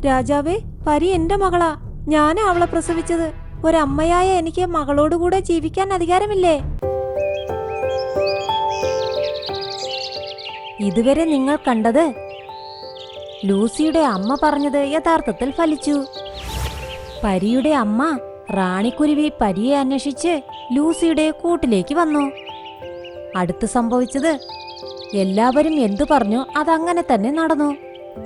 രാജാവേ, പരി എന്റെ മകളാ. ഞാനാ അവളെ പ്രസവിച്ചത്. ഒരമ്മയായ എനിക്ക് മകളോടുകൂടെ ജീവിക്കാൻ അധികാരമില്ലേ? ഇതുവരെ നിങ്ങൾ കണ്ടത് ലൂസിയുടെ അമ്മ പറഞ്ഞത് യഥാർത്ഥത്തിൽ ഫലിച്ചു. പരിയുടെ അമ്മ റാണിക്കുരുവി പരിയെ അന്വേഷിച്ച് ലൂസിയുടെ കൂട്ടിലേക്ക് വന്നു. അടുത്ത് സംഭവിച്ചത് എല്ലാവരും എന്തു പറഞ്ഞു അതങ്ങനെ തന്നെ നടന്നു.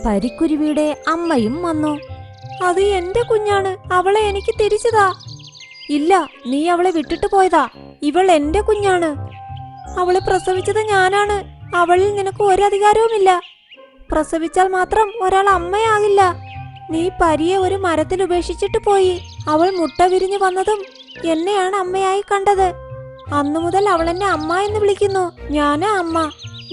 പരിക്കുരുവിയുടെ അമ്മയും വന്നു. അത് എന്റെ കുഞ്ഞാണ്, അവളെ എനിക്ക് തിരിച്ചതാ. ഇല്ല, നീ അവളെ വിട്ടിട്ട് പോയതാ. ഇവൾ എന്റെ കുഞ്ഞാണ്. അവളെ പ്രസവിച്ചത് ഞാനാണ്. അവളിൽ നിനക്ക് ഒരധികാരവുമില്ല. പ്രസവിച്ചാൽ മാത്രം ഒരാൾ അമ്മയാകില്ല. നീ പരിയെ ഒരു മരത്തിൽ ഉപേക്ഷിച്ചിട്ട് പോയി. അവൾ മുട്ട വിരിഞ്ഞു വന്നതും എന്നെയാണ് അമ്മയായി കണ്ടത്. അന്നു മുതൽ അവൾ എന്നെ അമ്മ എന്ന് വിളിക്കുന്നു. ഞാനാ അമ്മ.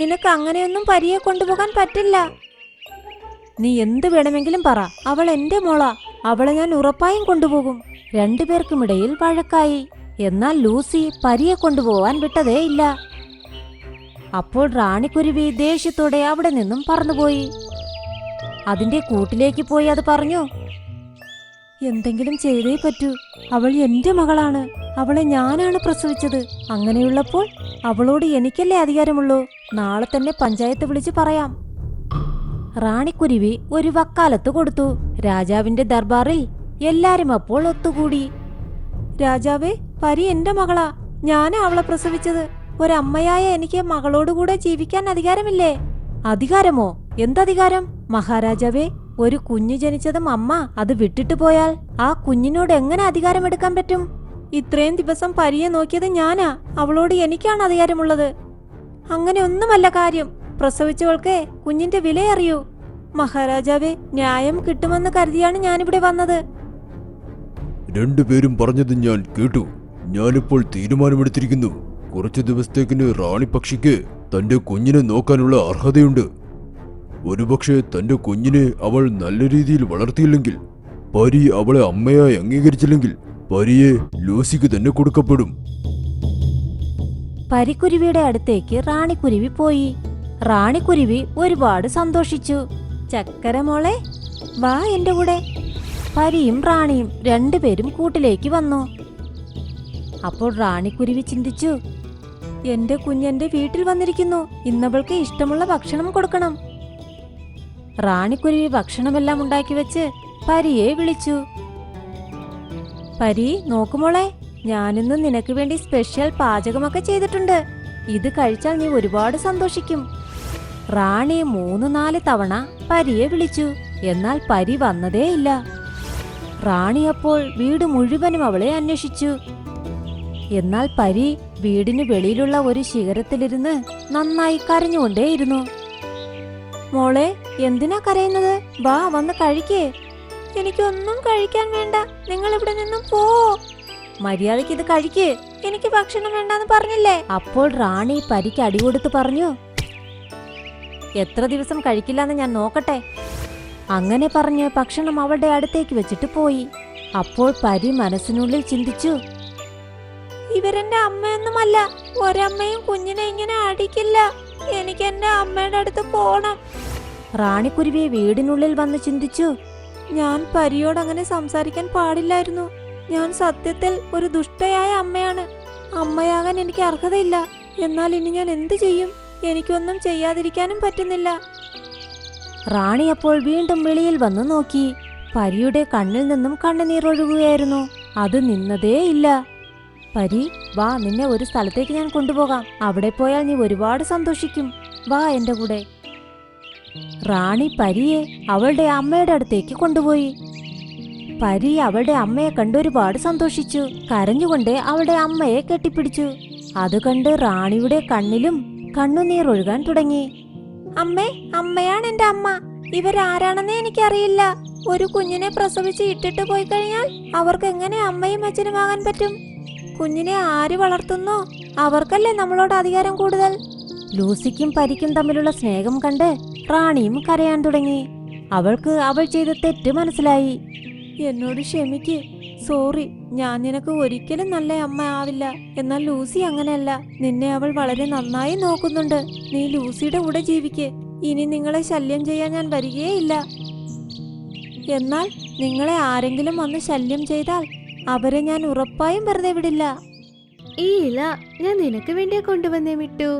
നിനക്ക് അങ്ങനെയൊന്നും പരിയെ കൊണ്ടുപോകാൻ പറ്റില്ല. നീ എന്ത് വേണമെങ്കിലും പറ, അവൾ എന്റെ മോളാ. അവളെ ഞാൻ ഉറപ്പായും കൊണ്ടുപോകും. രണ്ടുപേർക്കുമിടയിൽ വഴക്കായി. എന്നാൽ ലൂസി പരിയെ കൊണ്ടുപോവാൻ വിട്ടതേ ഇല്ല. അപ്പോൾ റാണിക്കുരുവി ദേഷ്യത്തോടെ അവിടെ നിന്നും പറന്നുപോയി. അതിന്റെ കൂട്ടിലേക്ക് പോയി അത് പറഞ്ഞു, എന്തെങ്കിലും ചെയ്തേ പറ്റൂ. അവൾ എന്റെ മകളാണ്. അവളെ ഞാനാണ് പ്രസവിച്ചത്. അങ്ങനെയുള്ളപ്പോൾ അവളോട് എനിക്കല്ലേ അധികാരമുള്ളൂ. നാളെ തന്നെ പഞ്ചായത്ത് വിളിച്ച് പറയാം. റാണിക്കുരുവി ഒരു വക്കാലത്ത് കൊടുത്തു. രാജാവിന്റെ ദർബാറിൽ എല്ലാരും അപ്പോൾ ഒത്തുകൂടി. രാജാവേ, പരി എന്റെ മകളാ. ഞാനാ അവളെ പ്രസവിച്ചത്. ഒരമ്മയായ എനിക്ക് മകളോടുകൂടെ ജീവിക്കാൻ അധികാരമില്ലേ? അധികാരമോ? എന്തധികാരം? മഹാരാജാവേ, ഒരു കുഞ്ഞു ജനിച്ചതും അമ്മ അത് വിട്ടിട്ട് പോയാൽ ആ കുഞ്ഞിനോട് എങ്ങനെ അധികാരമെടുക്കാൻ പറ്റും? ഇത്രയും ദിവസം പരിയെ നോക്കിയത് ഞാനാ. അവളോട് എനിക്കാണ് അധികാരമുള്ളത്. അങ്ങനെ ഒന്നുമല്ല കാര്യം. പ്രസവിച്ചവൾക്ക് കുഞ്ഞിന്റെ വിലയറിയൂ. മഹാരാജാവേ, ന്യായം കിട്ടുമെന്ന് കരുതിയാണ് ഞാനിവിടെ വന്നത്. രണ്ടുപേരും പറഞ്ഞത് ഞാൻ കേട്ടു. ഞാനിപ്പോൾ തീരുമാനമെടുത്തിരിക്കുന്നു. കുറച്ചു ദിവസത്തേക്കിന് റാണി പക്ഷിക്ക് തന്റെ കുഞ്ഞിനെ നോക്കാനുള്ള അർഹതയുണ്ട്. ഒരുപക്ഷെ തന്റെ കുഞ്ഞിനെ അവൾ നല്ല രീതിയിൽ വളർത്തിയില്ലെങ്കിൽ, പരി അവളെ അമ്മയായി അംഗീകരിച്ചില്ലെങ്കിൽ, പരിയെ ലൂസിക്ക് തന്നെ കൊടുക്കപ്പെടും. പരിക്കുരുവിയുടെ അടുത്തേക്ക് റാണിക്കുരുവി പോയി. റാണിക്കുരുവി ഒരുപാട് സന്തോഷിച്ചു. ചക്കര മോളെ, വാ എന്റെ കൂടെ. പരിയും റാണിയും രണ്ടുപേരും കൂട്ടിലേക്ക് വന്നു. അപ്പോൾ റാണിക്കുരുവി ചിന്തിച്ചു, എന്റെ കുഞ്ഞെന്റെ വീട്ടിൽ വന്നിരിക്കുന്നു. ഇന്നവൾക്ക് ഇഷ്ടമുള്ള ഭക്ഷണം കൊടുക്കണം. റാണിക്കുരുവി ഭക്ഷണമെല്ലാം ഉണ്ടാക്കി വെച്ച് പരിയെ വിളിച്ചു. പരി, നോക്കുമോളെ, ഞാനിന്ന് നിനക്ക് വേണ്ടി സ്പെഷ്യൽ പാചകമൊക്കെ ചെയ്തിട്ടുണ്ട്. ഇത് കഴിച്ചാൽ നീ ഒരുപാട് സന്തോഷിക്കും. റാണി 3-4 തവണ പരിയെ വിളിച്ചു. എന്നാൽ പരി വന്നതേ ഇല്ല. റാണി അപ്പോൾ വീട് മുഴുവനും അവളെ അന്വേഷിച്ചു. എന്നാൽ പരി വീടിന് വെളിയിലുള്ള ഒരു ശിഖരത്തിലിരുന്ന് നന്നായി കരഞ്ഞുകൊണ്ടേയിരുന്നു. മോളെ, എന്തിനാ കരയുന്നത്? വാ, വന്ന് കഴിക്കേ. എനിക്കൊന്നും കഴിക്കാൻ വേണ്ട. നിങ്ങൾ ഇവിടെ നിന്നും പോ. മര്യാദയ്ക്ക് ഇത് കഴിക്ക്. എനിക്ക് ഭക്ഷണം വേണ്ടെന്ന് പറഞ്ഞില്ലേ? അപ്പോൾ റാണി പരിക്ക് അടികൊടുത്ത് പറഞ്ഞു, എത്ര ദിവസം കഴിക്കില്ലെന്ന് ഞാൻ നോക്കട്ടെ. അങ്ങനെ പറഞ്ഞ് ഭക്ഷണം അവളുടെ അടുത്തേക്ക് വെച്ചിട്ട് പോയി. അപ്പോൾ പരി മനസ്സിനുള്ളിൽ ചിന്തിച്ചു, ഇവരെന്റെ അമ്മയൊന്നുമല്ല. ഒരമ്മയും കുഞ്ഞിനെ ഇങ്ങനെ അടിക്കില്ല. എനിക്ക് എന്റെ അമ്മയുടെ അടുത്ത് പോണം. റാണിക്കുരുവിയെ വീടിനുള്ളിൽ വന്ന് ചിന്തിച്ചു, ഞാൻ പരിയോട് അങ്ങനെ സംസാരിക്കാൻ പാടില്ലായിരുന്നു. ഞാൻ സത്യത്തിൽ ഒരു ദുഷ്ടയായ അമ്മയാണ്. അമ്മയാകാൻ എനിക്ക് അർഹതയില്ല. എന്നാൽ ഇനി ഞാൻ എന്തു ചെയ്യും? എനിക്കൊന്നും ചെയ്യാതിരിക്കാനും പറ്റുന്നില്ല. റാണി അപ്പോൾ വീണ്ടും വെളിയിൽ വന്നു നോക്കി. പരിയുടെ കണ്ണിൽ നിന്നും കണ്ണുനീർ ഒഴുകുകയായിരുന്നു. അത് നിന്നതേ ഇല്ല. പരി, വാ, നിന്നെ ഒരു സ്ഥലത്തേക്ക് ഞാൻ കൊണ്ടുപോകാം. അവിടെ പോയാൽ നീ ഒരുപാട് സന്തോഷിക്കും. വാ എന്റെ കൂടെ. റാണി പരിയെ അവളുടെ അമ്മയുടെ അടുത്തേക്ക് കൊണ്ടുപോയി. പരി അവളുടെ അമ്മയെ കണ്ട് ഒരുപാട് സന്തോഷിച്ചു. കരഞ്ഞുകൊണ്ട് അവളുടെ അമ്മയെ കെട്ടിപ്പിടിച്ചു. അത് കണ്ട് റാണിയുടെ കണ്ണിലും കണ്ണുനീർ ഒഴുകാൻ തുടങ്ങി. അമ്മേ, അമ്മയാണ് എന്റെ അമ്മ. ഇവരാരാണെന്നേ എനിക്കറിയില്ല. ഒരു കുഞ്ഞിനെ പ്രസവിച്ച് ഇട്ടിട്ട് പോയി കഴിഞ്ഞാൽ അവർക്ക് എങ്ങനെ അമ്മയും അച്ഛനുമാകാൻ പറ്റും? കുഞ്ഞിനെ ആര് വളർത്തുന്നോ അവർക്കല്ലേ നമ്മളോട് അധികാരം കൂടുതൽ. ലൂസിക്കും പരിക്കും തമ്മിലുള്ള സ്നേഹം കണ്ട് റാണിയും കരയാൻ തുടങ്ങി. അവൾക്ക് അവൾ ചെയ്ത തെറ്റ് മനസ്സിലായി. എന്നോട് ക്ഷമിക്ക്. സോറി. ഞാൻ നിനക്ക് ഒരിക്കലും നല്ല അമ്മ ആവില്ല. എന്നാൽ ലൂസി അങ്ങനെയല്ല. നിന്നെ അവൾ വളരെ നന്നായി നോക്കുന്നുണ്ട്. നീ ലൂസിയുടെ കൂടെ ജീവിക്ക്. ഇനി നിങ്ങളെ ശല്യം ചെയ്യാൻ ഞാൻ വരികയേയില്ല. എന്നാൽ നിങ്ങളെ ആരെങ്കിലും വന്ന് ശല്യം ചെയ്താൽ അവരെ ഞാൻ ഉറപ്പായും വെറുതെ വിടില്ല. ഈ ഇല ഞാൻ നിനക്ക് വേണ്ടിയാ കൊണ്ടുവന്നേ മിട്ടു.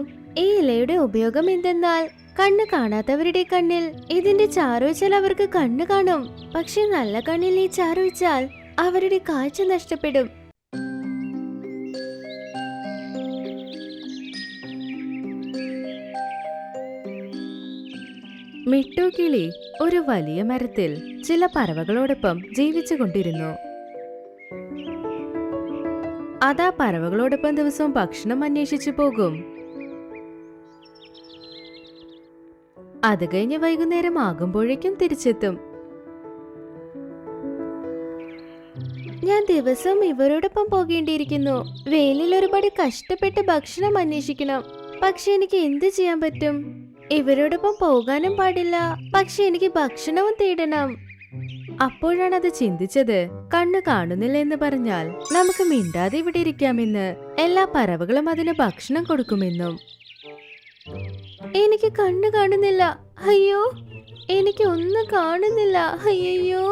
ഈ ഇലയുടെ ഉപയോഗം എന്തെന്നാൽ കണ്ണ് കാണാത്തവരുടെ കണ്ണിൽ ഇതിന്റെ ചാറുവച്ചാൽ അവർക്ക് കണ്ണ് കാണും. പക്ഷെ നല്ല കണ്ണിൽ ഈ ചാറുവച്ചാൽ അവരുടെ കാഴ്ച നഷ്ടപ്പെടും. മിട്ടു കിളി ഒരു വലിയ മരത്തിൽ ചില പറവകളോടൊപ്പം ജീവിച്ചു കൊണ്ടിരുന്നു. അതാ പറവകളോടൊപ്പം ദിവസവും ഭക്ഷണം അന്വേഷിച്ചു പോകും. അത് കഴിഞ്ഞ് വൈകുന്നേരം ആകുമ്പോഴേക്കും തിരിച്ചെത്തും. ഞാൻ ദിവസവും ഇവരോടൊപ്പം പോകേണ്ടിയിരിക്കുന്നു. വെയിലിൽ ഒരുപാട് കഷ്ടപ്പെട്ട് ഭക്ഷണം അന്വേഷിക്കണം. പക്ഷെ എനിക്ക് എന്ത് ചെയ്യാൻ പറ്റും? ഇവരോടൊപ്പം പോകാനും പാടില്ല, പക്ഷെ എനിക്ക് ഭക്ഷണവും തേടണം. അപ്പോഴാണ് അത് ചിന്തിച്ചത്, കണ്ണ് കാണുന്നില്ല എന്ന് പറഞ്ഞാൽ നമുക്ക് മിണ്ടാതെ ഇവിടെ ഇരിക്കാമെന്ന്. എല്ലാ പറവകളും അതിന് ഭക്ഷണം കൊടുക്കുമെന്നും. എനിക്ക് കണ്ണ് കാണുന്നില്ല, അയ്യോ, എനിക്ക് ഒന്നും കാണുന്നില്ല, അയ്യോ.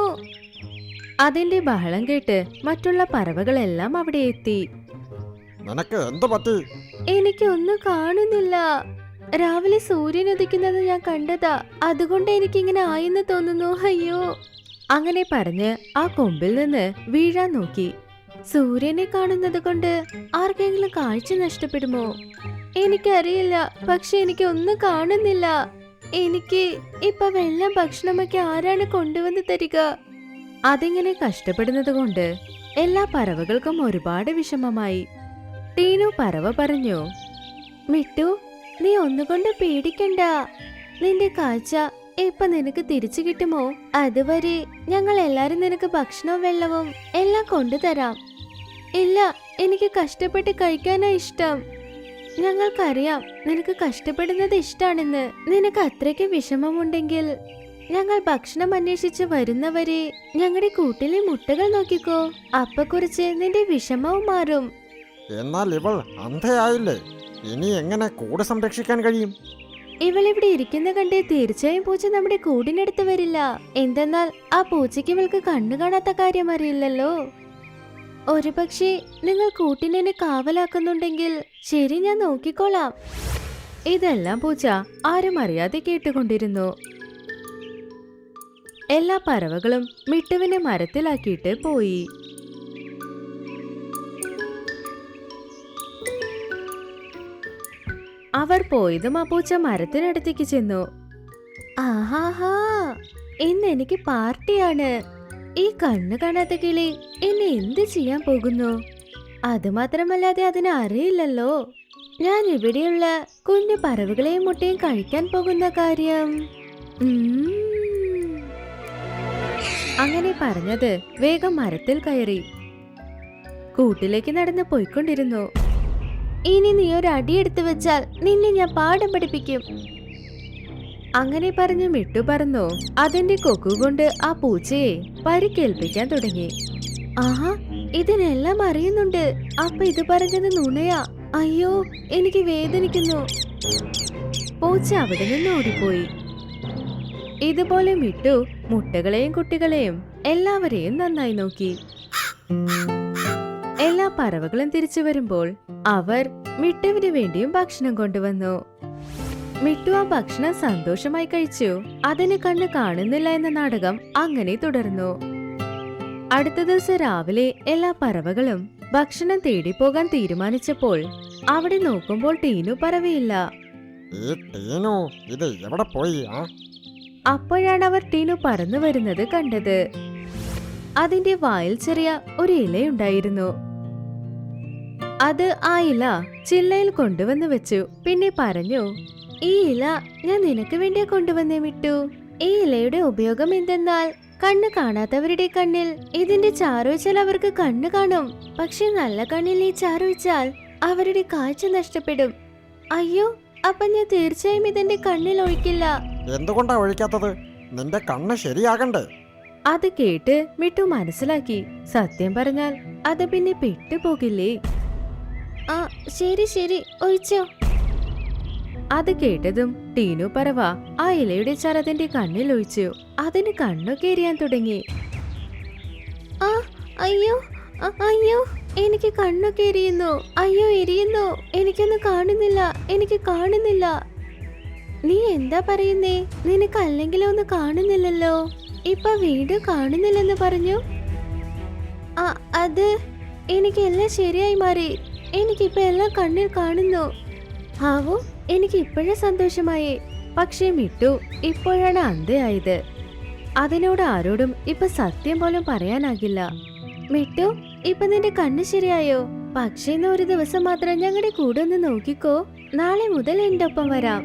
അതിന്റെ ബഹളം കേട്ട് മറ്റുള്ള പറവകളെല്ലാം അവിടെ എത്തി. നിനക്ക് എന്ത് പറ്റി? എനിക്ക് ഒന്നും കാണുന്നില്ല. രാവിലെ സൂര്യൻ ഉദിക്കുന്നത് ഞാൻ കണ്ടതാ, അതുകൊണ്ട് എനിക്കിങ്ങനെ ആയെന്ന് തോന്നുന്നു, അയ്യോ. അങ്ങനെ പറഞ്ഞ് ആ കൊമ്പിൽ നിന്ന് വീഴാൻ നോക്കി. സൂര്യനെ കാണുന്നത് കൊണ്ട് ആർക്കെങ്കിലും കാഴ്ച നഷ്ടപ്പെടുമോ? എനിക്കറിയില്ല, പക്ഷെ എനിക്ക് ഒന്നും കാണുന്നില്ല. എനിക്ക് ഇപ്പൊ വെള്ളം ഭക്ഷണമൊക്കെ ആരാണ് കൊണ്ടുവന്ന് തരിക? അതിങ്ങനെ കഷ്ടപ്പെടുന്നത് കൊണ്ട് എല്ലാ പറവകൾക്കും ഒരുപാട് വിഷമമായി. ടീനു പറവ പറഞ്ഞു, മിട്ടു, നീ ഒന്നുകൊണ്ട് പേടിക്കണ്ട. നിന്റെ കാഴ്ച ഇപ്പൊ നിനക്ക് തിരിച്ചു കിട്ടുമോ? അതുവരെ ഞങ്ങൾ എല്ലാരും നിനക്ക് ഭക്ഷണവും വെള്ളവും എല്ലാം കൊണ്ടുതരാം. ഇല്ല, എനിക്ക് കഷ്ടപ്പെട്ട് കഴിക്കാനാ ഇഷ്ടം. ഞങ്ങൾക്കറിയാം നിനക്ക് കഷ്ടപ്പെടുന്നത് ഇഷ്ടാണെന്ന്. നിനക്ക് അത്രയ്ക്ക് വിഷമമുണ്ടെങ്കിൽ ഞങ്ങൾ ഭക്ഷണം അന്വേഷിച്ച് വരുന്നവരെ ഞങ്ങളുടെ കൂട്ടിലെ മുട്ടകൾ നോക്കിക്കോ. അപ്പൊ കുറിച്ച് നിന്റെ വിഷമവും മാറും. എന്നാൽ ഇവൾ അന്ധയായില്ലേ, ഇനി എങ്ങനെ കൂട് സംരക്ഷിക്കാൻ കഴിയും? ഇവളിവിടെ ഇരിക്കുന്ന കണ്ട് തീർച്ചയായും പൂച്ച നമ്മുടെ കൂടിനടുത്ത് വരില്ല. എന്തെന്നാൽ ആ പൂച്ചയ്ക്ക് ഇവൾക്ക് കണ്ണു കാണാത്ത കാര്യം അറിയില്ലല്ലോ. ഒരു പക്ഷേ നിങ്ങൾ കൂട്ടിനെ കാവലാക്കുന്നുണ്ടെങ്കിൽ ശരി, ഞാൻ നോക്കിക്കോളാം. ഇതെല്ലാം പൂച്ച ആരും അറിയാതെ കേട്ടുകൊണ്ടിരുന്നു. എല്ലാ പറവകളും മിട്ടുവിനെ മരത്തിലാക്കിയിട്ട് പോയി. അവർ പോയതും ആ പൂച്ച മരത്തിനടുത്തേക്ക് ചെന്നു. ആഹാഹാ, ഇന്ന് എനിക്ക് പാർട്ടിയാണ്. ഈ കണ്ണു കാണാത്ത കിളി എന്നെ എന്ത് ചെയ്യാൻ പോകുന്നു? അതുമാത്രമല്ലാതെ അതിന് അറിയില്ലല്ലോ ഞാൻ ഇവിടെയുള്ള കുഞ്ഞു പറവുകളെയും മുട്ടയും കഴിക്കാൻ പോകുന്ന കാര്യം. അങ്ങനെ പറഞ്ഞത് വേഗം മരത്തിൽ കയറി കൂട്ടിലേക്ക് നടന്ന് പോയിക്കൊണ്ടിരുന്നു. ഇനി നീ ഒരു അടിയെടുത്തു വെച്ചാൽ നിന്നെ ഞാൻ പാഠം പഠിപ്പിക്കും. അങ്ങനെ പറഞ്ഞു മിട്ടു പറന്നു അതിന്റെ കൊക്കുകൊണ്ട് ആ പൂച്ചയെ പരിക്കേൽപ്പിക്കാൻ തുടങ്ങി. ആഹാ, ഇതിനെല്ലാം അറിയുന്നുണ്ട്. അപ്പൊ ഇത് പറഞ്ഞത് നുണയാ. അയ്യോ, എനിക്ക് വേദനിക്കുന്നു. പൂച്ച അവിടെ നിന്ന് ഓടിപ്പോയി. ഇതുപോലെ മിട്ടു മുട്ടകളെയും കുട്ടികളെയും എല്ലാവരെയും നന്നായി നോക്കി. എല്ലാ പറവകളും തിരിച്ചു വരുമ്പോൾ അവർ മിട്ടുവിന് വേണ്ടിയും ഭക്ഷണം കൊണ്ടുവന്നു. മിട്ടു ആ ഭക്ഷണം സന്തോഷമായി കഴിച്ചു. അതിന് കണ്ണ് കാണുന്നില്ല എന്ന നാടകം അങ്ങനെ തുടർന്നു. അടുത്ത ദിവസം രാവിലെ എല്ലാ പറവകളും ഭക്ഷണം തേടി പോകാൻ തീരുമാനിച്ചപ്പോൾ അവിടെ നോക്കുമ്പോൾ ടീനു പറവയില്ല. ഈ ടീനു ഇത് എവിടെ പോയി? അപ്പോഴാണ് അവർ ടീനു പറന്നു വരുന്നത് കണ്ടത്. അതിന്റെ വായിൽ ചെറിയ ഒരു ഇലയുണ്ടായിരുന്നു. അത് ആ ഇല ചില്ലയിൽ കൊണ്ടുവന്ന് വെച്ചു. പിന്നെ പറഞ്ഞു, ഈ ഇല ഞാൻ നിനക്ക് വേണ്ടിയാ കൊണ്ടുവന്നേ മിട്ടു. ഈ ഇലയുടെ ഉപയോഗം എന്തെന്നാൽ കണ്ണ് കാണാത്തവരുടെ കണ്ണിൽ ഇതിന്റെ ചാറുവച്ചാൽ അവർക്ക് കണ്ണ് കാണും. പക്ഷെ നല്ല കണ്ണിൽ ഈ ചാറുവച്ചാൽ അവരുടെ കാഴ്ച നഷ്ടപ്പെടും. അയ്യോ, അപ്പൊ ഞാൻ തീർച്ചയായും ഇതിന്റെ കണ്ണിൽ ഒഴിക്കില്ല. എന്തുകൊണ്ടാ ഒഴിക്കാത്തത്? നിന്റെ കണ്ണ് ശരിയാകണ്ടേ? അത് കേട്ട് മിട്ടു മനസ്സിലാക്കി, സത്യം പറഞ്ഞാൽ അത് പിന്നെ പെട്ടുപോകില്ലേ. ആ, ശരി ശരി, ഒഴിച്ചോ. അത് കേട്ടതും ടീനു പറവ ആ ഇലയുടെ ചരതിന്റെ കണ്ണിൽ ഒഴിച്ചു. അതിന് കണ്ണൊക്കെ എരിയാൻ തുടങ്ങി. ആ അയ്യോ അയ്യോ, എനിക്ക് കണ്ണൊക്കെ എരിയുന്നു. അയ്യോ എരിയുന്നു, എനിക്കൊന്നും കാണുന്നില്ല, എനിക്ക് കാണുന്നില്ല. നീ എന്താ പറയുന്നേ? നിനക്ക് അല്ലെങ്കിലും ഒന്നും കാണുന്നില്ലല്ലോ. ഇപ്പൊ വീണ്ടും കാണുന്നില്ലെന്ന് പറഞ്ഞു. അത് എനിക്ക് എല്ലാം ശരിയായി മാറി. എനിക്കിപ്പോ എല്ലാം കണ്ണിൽ കാണുന്നു. ആവോ, എനിക്ക് ഇപ്പോഴേ സന്തോഷമായി. പക്ഷേ മിട്ടു ഇപ്പോഴാണ് അന്ധയായത്. അതിനോട് ആരോടും ഇപ്പൊ സത്യം പോലും പറയാനാകില്ല. മിട്ടു, ഇപ്പൊ നിന്റെ കണ്ണ് ശരിയായോ? പക്ഷേ ഇന്ന് ഒരു ദിവസം മാത്രം ഞങ്ങളുടെ കൂടെ ഒന്ന് നോക്കിക്കോ. നാളെ മുതൽ എന്റെ ഒപ്പം വരാം.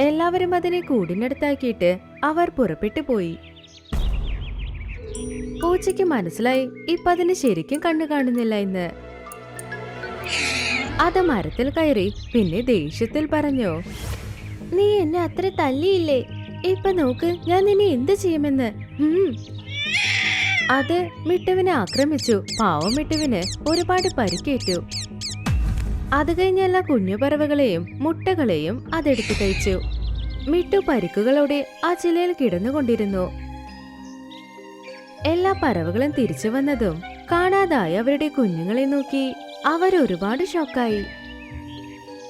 എല്ലാവരും അതിനെ കൂടിനടുത്താക്കിയിട്ട് അവർ പുറപ്പെട്ടു പോയി. പൂച്ചയ്ക്ക് മനസ്സിലായി ഇപ്പൊ അതിന് ശരിക്കും കണ്ണു കാണുന്നില്ല എന്ന്. അത് മരത്തിൽ കയറി പിന്നെ ദേഷ്യത്തിൽ പറഞ്ഞു, നീ എന്നെ അത്ര തല്ലിയില്ലേ? ഇപ്പൊ നോക്ക് ഞാൻ നിന്നെ എന്ത് ചെയ്യുമെന്ന്. അത് മിട്ടുവിനെ ആക്രമിച്ചു. പാവം മിട്ടുവിന് ഒരുപാട് പരിക്കേറ്റു. അത് കഴിഞ്ഞ എല്ലാ കുഞ്ഞുപറവകളെയും മുട്ടകളെയും അതെടുത്തു കഴിച്ചു. മിട്ടു പരിക്കുകളോടെ ആ ചിലയിൽ കിടന്നുകൊണ്ടിരുന്നു. എല്ലാ പറവകളും തിരിച്ചു വന്നതും കാണാതായി അവരുടെ കുഞ്ഞുങ്ങളെ നോക്കി അവരൊരുപാട് ഷോക്കായി.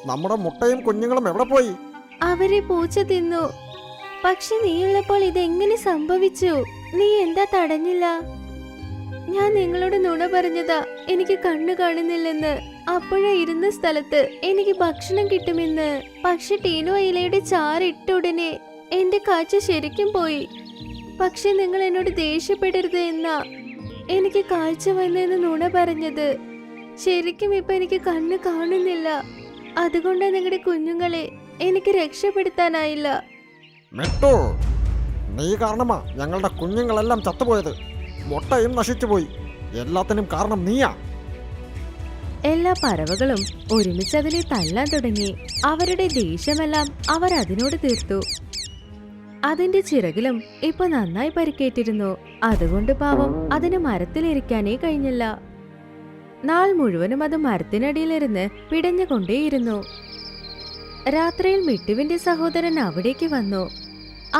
നമ്മുടെ മുട്ടയും കുഞ്ഞുങ്ങളും എവിടെ പോയി? അവരെ പൂച്ച തിന്നു. പക്ഷെ നീയുള്ളപ്പോൾ ഇതെങ്ങനെ സംഭവിച്ചു? നീ എന്താ തടഞ്ഞില്ല? ഞാൻ നിങ്ങളോട് നുണ പറഞ്ഞതാ എനിക്ക് കണ്ണു കാണുന്നില്ലെന്ന്. അപ്പോഴാ ഇരുന്ന സ്ഥലത്ത് എനിക്ക് ഭക്ഷണം കിട്ടുമെന്ന്. പക്ഷെ ടീനു ഇലയുടെ ചാറിട്ട ഉടനെ എന്റെ കാഴ്ച ശരിക്കും പോയി. പക്ഷെ നിങ്ങൾ എന്നോട് ദേഷ്യപ്പെടരുത് എന്നാ എനിക്ക് കാഴ്ച വന്നെന്ന് നുണ പറഞ്ഞത്. ശരിക്കും ഇപ്പൊ എനിക്ക് കണ്ണ് കാണുന്നില്ല. അതുകൊണ്ടാ നിങ്ങളുടെ കുഞ്ഞുങ്ങളെ എനിക്ക് രക്ഷപ്പെടുത്താനായില്ല. മിട്ടു, നീ കാരണമാ ഞങ്ങളുടെ കുഞ്ഞുങ്ങളെല്ലാം ചത്തുപോയത്. മുട്ടയും നശിച്ചുപോയി. എല്ലാത്തിനും കാരണം നീയാ. എല്ലാ പറവകളും ഒരുമിച്ച് അതിനെ തല്ലാൻ തുടങ്ങി. അവരുടെ ദേഷ്യമെല്ലാം അവർ അതിനോട് തീർത്തു. അതിന്റെ ചിറകിലും ഇപ്പൊ നന്നായി പരിക്കേറ്റിരുന്നു. അതുകൊണ്ട് പാവം അതിന് മരത്തിലിരിക്കാനേ കഴിഞ്ഞില്ല. നാൾ മുഴുവനും അത് മരത്തിനടിയിലിരുന്ന് പിടഞ്ഞുകൊണ്ടേയിരുന്നു. രാത്രിയിൽ മിട്ടുവിന്റെ സഹോദരൻ അവിടേക്ക് വന്നു.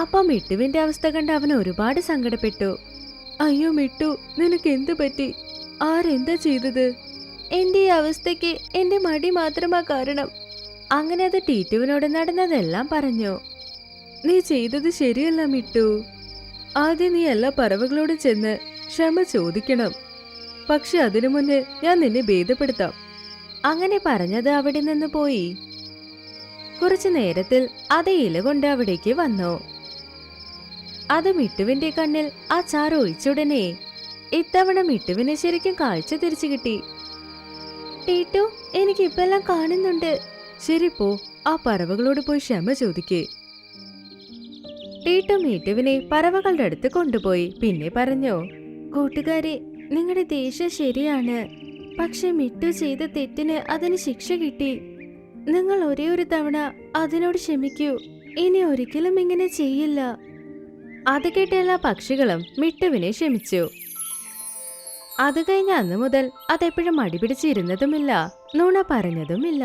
അപ്പൊ മിട്ടുവിന്റെ അവസ്ഥ കണ്ട് അവൻ ഒരുപാട് സങ്കടപ്പെട്ടു. അയ്യോ മിട്ടു, നിനക്ക് എന്തു പറ്റി? ആരെന്താ ചെയ്തത്? എന്റെ ഈ അവസ്ഥയ്ക്ക് എന്റെ മടി മാത്രമാ കാരണം. അങ്ങനെ അത് ടീറ്റുവിനോട് നടന്നതെല്ലാം പറഞ്ഞു. നീ ചെയ്തത് ശരിയല്ല മിട്ടു. ആദ്യം നീ എല്ലാ പറവകളോട് ചെന്ന് ക്ഷമ ചോദിക്കണം. പക്ഷെ അതിനു മുന്നേ ഞാൻ നിന്നെ ഭേദപ്പെടുത്താം. അങ്ങനെ പറഞ്ഞത് അവിടെ നിന്ന് പോയി. കുറച്ചു നേരത്തിൽ അതേ ഇല കൊണ്ട് അവിടേക്ക് വന്നു. അത് മിട്ടുവിന്റെ കണ്ണിൽ ആ ചാറ് ഒഴിച്ചുടനെ ഇത്തവണ മിട്ടുവിന് ശരിക്കും കാഴ്ച തിരിച്ചു കിട്ടി. ടീറ്റു, എനിക്ക് ഇപ്പെല്ലാം കാണുന്നുണ്ട്. ശരി പോ, ആ പറവകളോട് പോയി ക്ഷമ ചോദിക്കേ. ടീറ്റു മിട്ടുവിനെ പറവകളുടെ അടുത്ത് കൊണ്ടുപോയി. പിന്നെ പറഞ്ഞു, കൂട്ടുകാരെ, നിങ്ങളുടെ ദേഷ്യം ശരിയാണ്. പക്ഷെ മിട്ടു ചെയ്ത തെറ്റിന് അതിന് ശിക്ഷ കിട്ടി. നിങ്ങൾ ഒരേ ഒരു തവണ അതിനോട് ക്ഷമിക്കൂ. ഇനി ഒരിക്കലും ഇങ്ങനെ ചെയ്യില്ല. അത് കേട്ട എല്ലാ പക്ഷികളും മിട്ടുവിനെ ക്ഷമിച്ചു. അത് കഴിഞ്ഞ അന്നു മുതൽ അതെപ്പോഴും മടിപിടിച്ചിരുന്നതുമില്ല, നുണ പറഞ്ഞതുമില്ല.